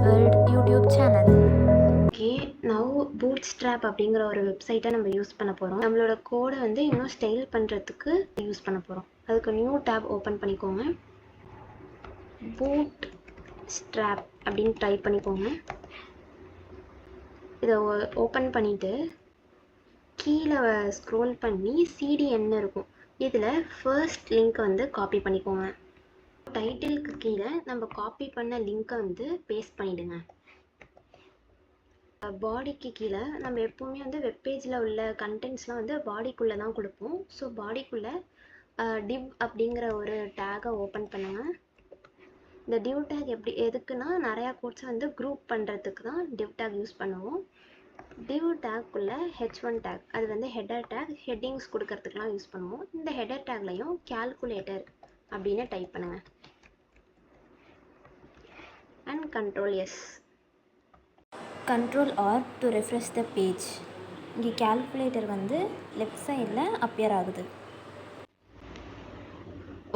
World YouTube channel. Okay, now bootstrap அப்படிங்கிற ஒரு வெப்சைட்டை நம்ம யூஸ் பண்ண போகிறோம். நம்மளோட கோடை வந்து இன்னும் ஸ்டைல் பண்ணுறதுக்கு யூஸ் பண்ண போகிறோம். அதுக்கு நியூ டேப் ஓப்பன் பண்ணிக்கோங்க. பூட் ஸ்ட்ராப் அப்படின்னு டைப் பண்ணிக்கோங்க. இதை ஓப்பன் பண்ணிவிட்டு கீழே ஸ்க்ரோல் பண்ணி சிடிஎன்னு இருக்கும். இதில் ஃபர்ஸ்ட் லிங்க் வந்து காப்பி பண்ணிக்கோங்க. டைட்டிலுக்கு கீழே நம்ம காப்பி பண்ண லிங்க்கை வந்து பேஸ்ட் பண்ணிவிடுங்க. பாடிக்கு கீழே நம்ம எப்போவுமே வந்து வெப்பேஜில் உள்ள கண்டென்ட்ஸ்லாம் வந்து பாடிக்குள்ளே தான் கொடுப்போம். ஸோ பாடிக்குள்ளே டிவ் அப்படிங்கிற ஒரு டேகை ஓப்பன் பண்ணுங்கள். இந்த டிவ் டேக் எதுக்குன்னா நிறையா கோட்ஸை வந்து குரூப் பண்ணுறதுக்கு தான் டிவ் டேக் யூஸ் பண்ணுவோம். டிவ் டேக்குள்ளே H1 டேக், அது வந்து ஹெடர் டேக், ஹெட்டிங்ஸ் கொடுக்கறதுக்குலாம் யூஸ் பண்ணுவோம். இந்த ஹெடர் டேக்லையும் கால்குலேட்டர் அப்படின்னு டைப் பண்ணுங்கள் and Ctrl S. Ctrl R to refresh the page. இங்கே கால்குலேட்டர் வந்து லெஃப்ட் சைடில் அப்பியர் ஆகுது.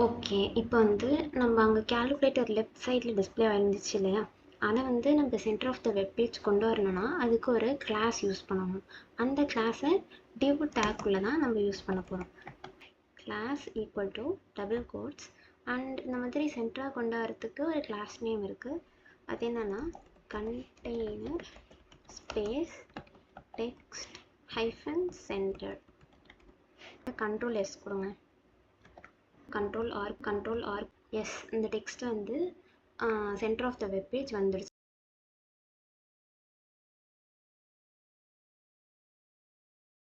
ஓகே, இப்போ வந்து நம்ம அங்கே கால்குலேட்டர் லெஃப்ட் சைடில் டிஸ்பிளே ஆயிருந்துச்சு இல்லையா, அதை வந்து நம்ம centre of the web page கொண்டு வரணும்னா அதுக்கு ஒரு கிளாஸ் யூஸ் பண்ணணும். அந்த கிளாஸை டிவ் டேக்குள்ளே தான் நம்ம யூஸ் பண்ண போகிறோம். Class equal to double quotes and இந்த மாதிரி சென்டராக கொண்டு வரத்துக்கு ஒரு கிளாஸ் நேம் இருக்குது. அது என்னென்னா container space text hyphen centre. Ctrl S கொடுங்க. Ctrl R, Ctrl R, S. இந்த டெக்ஸ்ட் வந்து centre of the web page வந்துடுச்சு.